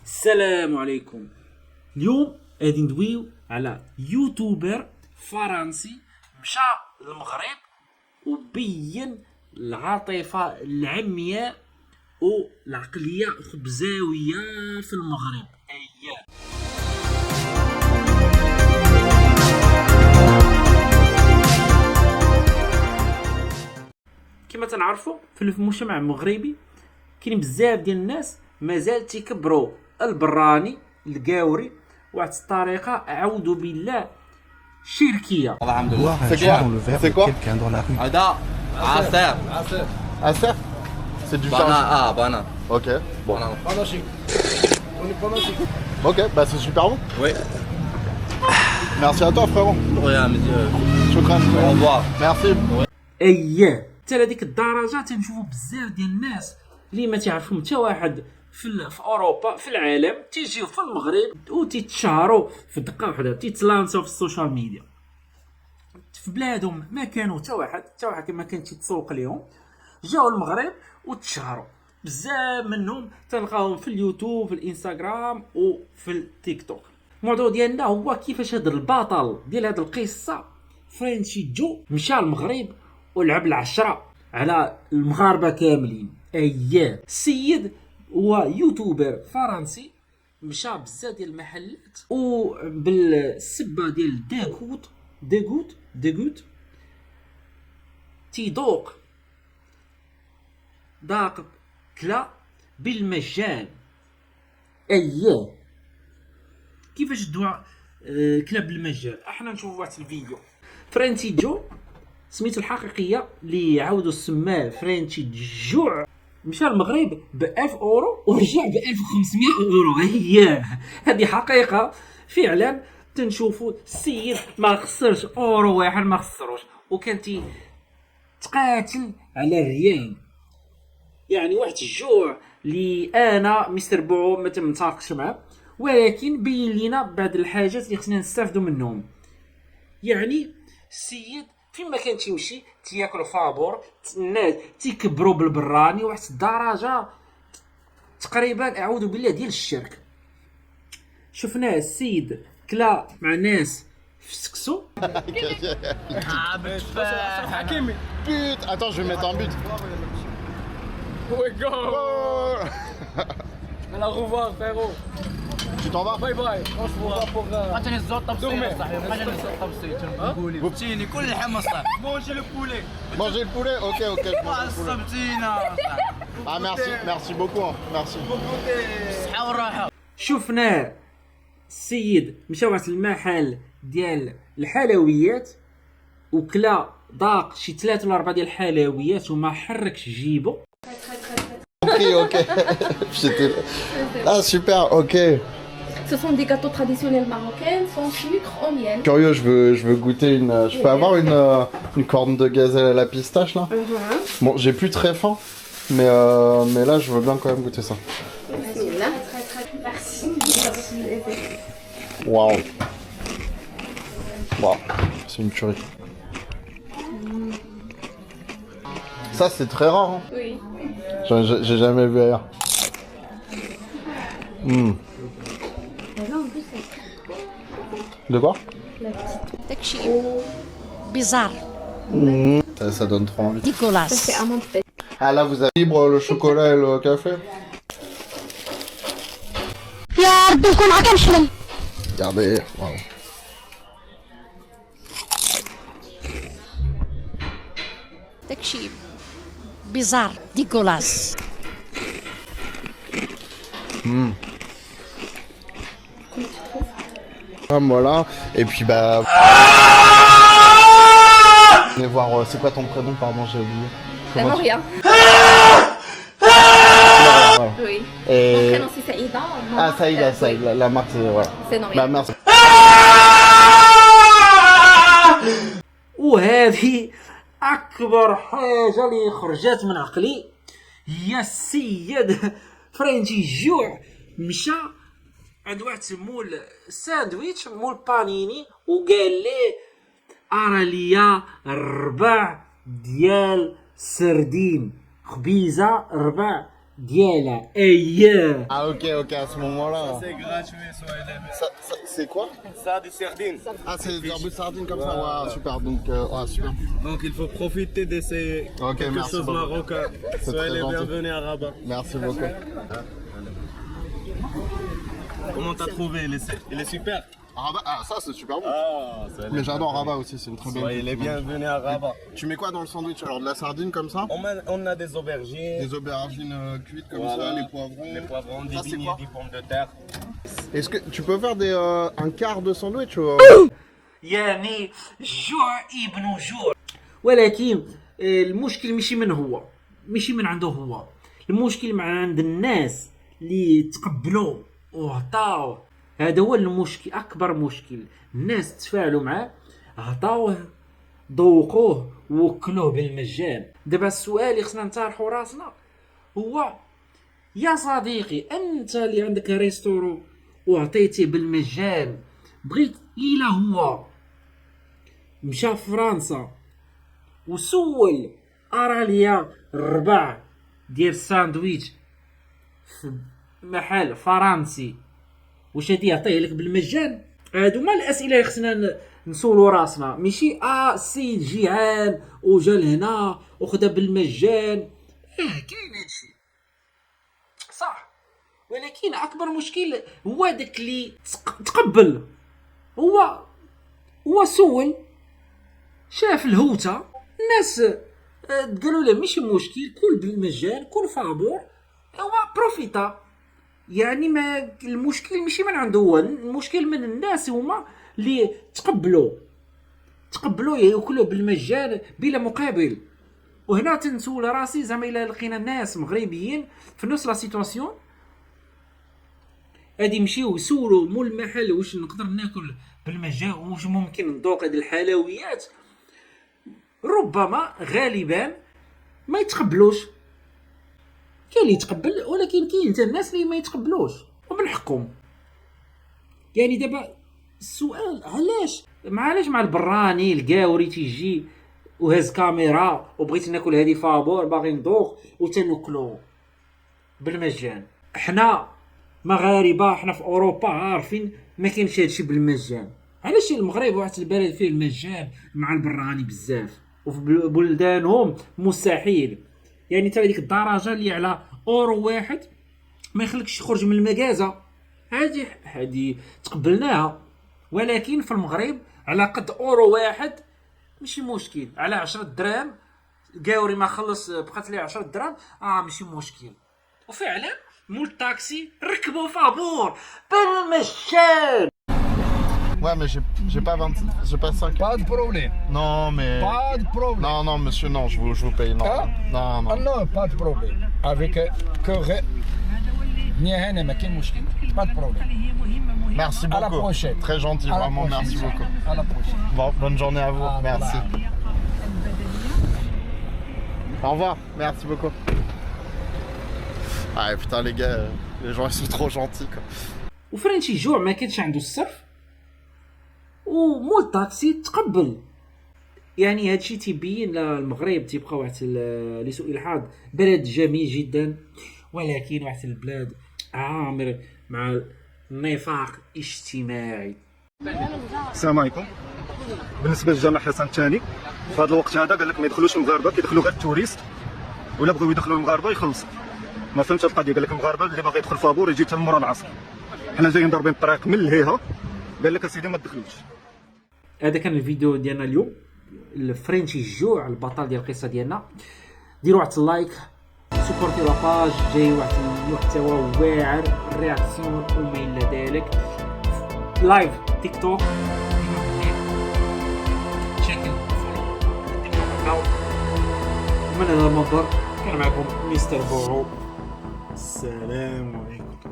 السلام عليكم. اليوم غادي ندويو على يوتيوبر فرنسي مشى للمغرب وبين العاطفة العمياء والعقلية خبزاوية في المغرب. كما تنعرفوا في المجتمع المغربي كاين بزاف ديال الناس مازال تيكبروا البراني القاوري واحد الطريقه اعوذ بالله شركيه. الحمد لله. C'est quoi quelqu'un dans la rue. هذا عصير. Acer C'est du pain. بنان. Ok. Bon. بنان. Ok, bah c'est super bon. Oui. Merci à toi frérot. Oui, monsieur. Shukran. Au revoir. Merci. اييه حتى لهذيك الدرجه تنشوفوا بزاف ديال الناس اللي ما تعرفهم حتى واحد في اوروبا في العالم تيجيو في المغرب وتيتشهروا في دقه واحده تيتلانسوا في السوشيال ميديا. في بلادهم ما كانوا حتى واحد ما كان تيتسوق ليهم، جاوا المغرب وتشهروا. بزاف منهم تلقاهم في اليوتيوب في الانستغرام وفي التيك توك. الموضوع ديالنا هو كيفاش هذا البطل ديال هذه القصه فرانشي جو مشى المغرب ولعب العشرة على المغاربه كاملين. اييه السيد هو يوتيوبر فرنسي مشى بزاف ديال المحلات وبالسبه ديال ديغوت تيدوق داق كلا بالمجان. اييه كيفاش الدواء كلا بالمجان؟ احنا نشوفوا واحد الفيديو. فرانشي جو سميتو الحقيقيه اللي عاودوا سماه فرانشي جو مشى المغرب ب 1000 اورو ورجع ب 1500 اورو. هي هذه حقيقه فعلا. تنشوفوا السيد ما خسرش اورو واحد، ما خسروش، وكان تقاتل على الريال. يعني واحد الجوع اللي انا مستر بوعو ما متفقش معاه، ولكن بين لينا بعض الحاجات اللي خصنا نستافدوا منهم. يعني السيد فين ما كان تيمشي تياكلوا فابور، الناس تيكبروا بالبراني واحد الدرجه تقريبا اعوذ بالله ديال الشرك. شفناه السيد كلا مع ناس في سكسو. But attends, je vais mettre un but. Au revoir frérot. Tu t'en vas? باي باي. عطيني الزوط طبسي صاحبي، عطيني الزوط طبسي تنقولي. وبتيني كل حمص صاحبي. مونجي لو بولي. Manger le poulet? Ok, ok, je mange le poulet. عصبتينا. Ah merci beaucoup, hein. Merci. الصحة والراحة. شفناه السيد مشى واحد المحل ديال الحلويات وكلا ضاق شي 3 ولا 4 ديال الحلويات وما حركش جيبو. Ok. J'étais... Ah super, ok. Ce sont des gâteaux traditionnels marocains, sans sucre, au miel. Curieux, je veux goûter une... Je peux avoir une corne de gazelle à la pistache là? Bon, j'ai plus très faim, mais là je veux bien quand même goûter ça. Là. Merci. Waouh. Waouh, c'est une tuerie. Ça c'est très rare, hein. Oui. J'ai jamais vu ailleurs. De quoi? داكشي بيزار Ça donne trop envie. ديكولاس. C'est amande fraîche. Ah là vous avez libre le chocolat et le café? يا ربي نكون هكا نحلم. Regardez, waouh. داكشي بيزار ديكولاس. Voilà, et puis bah... Venez voir, c'est quoi ton prénom, pardon, j'ai oublié. Non, rien. Voilà. Oui. Mon Et... prénom c'est Saïda. Mon Ah, marque, Saïda, oui. Saïda, la marque c'est... Voilà. C'est non Bah rien. merci. وهذه اكبر حاجه اللي خرجت من عقلي هي السيد فرانشي جوع مشى عند واحد مول ساندويتش مول بانيني وقال ليه ارى ليا 4 ديال سردين خبيزه 4 ديالها اييه. Ah ok, à ce moment-là. C'est gratuit, soyez les bienvenus. C'est quoi? Ça, des sardines. Ah, c'est des arbres de sardines comme ça. Ouais, super. Donc, super. Donc il faut profiter de ces Ok, quelque merci chose beaucoup. marocain. C'est Soyez très les gentil. bienvenus à Rabat. Merci beaucoup. Comment t'as trouvé? Il est super. Rabat, ah, ça c'est super bon. Ah, Mais j'adore Rabat aussi, c'est une très belle soyez les ville. bienvenus à Rabat. Tu mets quoi dans le sandwich alors? De la sardine comme ça? On a des aubergines, Des aubergines cuites comme voilà, ça, les poivrons. des poivrons, Ça, des c'est beignets, quoi? des pommes de terre. Est-ce que tu peux faire un quart de sandwich ou... يعني جوع ابن جوع. ولكن المشكل ماشي من هو، ماشي من عنده هو، المشكل مع عند الناس اللي تقبلوا وعطاوه. هذا هو المشكل، اكبر مشكل. الناس تفاعلوا معاه، عطاوه، ذوقوه وكلوه بالمجان. دابا السؤال اللي خصنا نطرحوا راسنا هو: يا صديقي انت اللي عندك ريستورو وعطيتيه بالمجان، بغيت إلا هو مشى فرنسا وسول ارى ليا الربع ديال الساندويتش في محل فرنسي، واش هادي يعطيه لك بالمجان؟ هادو هما الاسئله اللي خصنا نسولو راسنا، ماشي السيد جيعان وجا لهنا وخدا بالمجان. كاين هادشي صح، ولكن اكبر مشكل هو داك اللي تقبل، هو سول، شاف الهوته، الناس قالوا له ماشي مشكل، كل بالمجان، كل فابور، هو بروفيتا. يعني ما المشكل ماشي من عنده هو، المشكل من الناس هما اللي تقبلوا ياكلوا بالمجان بلا مقابل. وهنا تنسول راسي زعما الا لقينا ناس مغربيين في نفس لا سيتواسيون غادي يمشيو يسولوا مول المحل واش نقدر ناكل بالمجان، واش ممكن نذوق هاد الحلويات، ربما غالبا ما يتقبلوش. كاين اللي يتقبل، ولكن كاين حتى الناس اللي ما يتقبلوش ومن حقهم. يعني دابا السؤال علاش مع البراني القاوري تيجي وهز كاميرا وبغيت ناكل هذه فابور باغي نذوق وتناكلو بالمجان. حنا مغاربه، حنا في اوروبا عارفين ما كاينش هادشي بالمجان. علاش المغرب واحد البلد فيه المجان مع البراني بزاف، وفي بلدانهم مستحيل. يعني ترى ديك الدرجه اللي على اورو واحد ما يخليكش تخرج من المكازه، هذه تقبلناها. ولكن في المغرب على قد اورو واحد ماشي مشكل، على 10 دراهم قاوري ما خلص بقات ليه 10 دراهم ماشي مشكل. وفعلا مول الطاكسي ركبوا فابور بالمجان. Ouais, mais j'ai pas 5. Pas de problème. Non, mais... Pas de problème. Non, monsieur, non, je vous paye, non. Ah? Non. Ah non, pas de problème. Avec que نهانا ما كاين مشكل. Pas de problème. Merci À la beaucoup. prochaine. Très gentil, À la vraiment, prochaine. merci beaucoup. À la prochaine. Bon, bonne journée à vous, Ah, merci. voilà. Au revoir, merci beaucoup. Ah putain les gars, les gens ils sont trop gentils quoi. وفرنسي جوع ما كانش عنده الصرف ومول الطاكسي تقبل. يعني هادشي تيبين المغرب تيبقى واحد لسوء الحظ بلد جميل جدا، ولكن واحد البلاد عامر مع النفاق اجتماعي. السلام عليكم. بالنسبه للجامع حسن الثاني في هذا الوقت هذا قال لك ما يدخلوش المغاربه، كيدخلوا غير التوريست، ولا بغاو يدخلوا المغاربه يخلصوا. ما فهمتش القضيه، قال لك المغاربه اللي باغي يدخل فابور يجي حتى مورا العصر. حنا جايين ضاربين الطريق من الهيها، قال لك اسيدي ما تدخلوش. هذا كان الفيديو ديالنا اليوم، الفرنسي الجوع البطل ديال القصه ديالنا. ديروا واحد اللايك، سوبورتي لاباج، جاي واحد المحتوى واعر، رياكسيون وما الى ذلك. لايف تيك توك، تشيك فولو. من هذا المنظر كان معكم مستر بورو، السلام عليكم.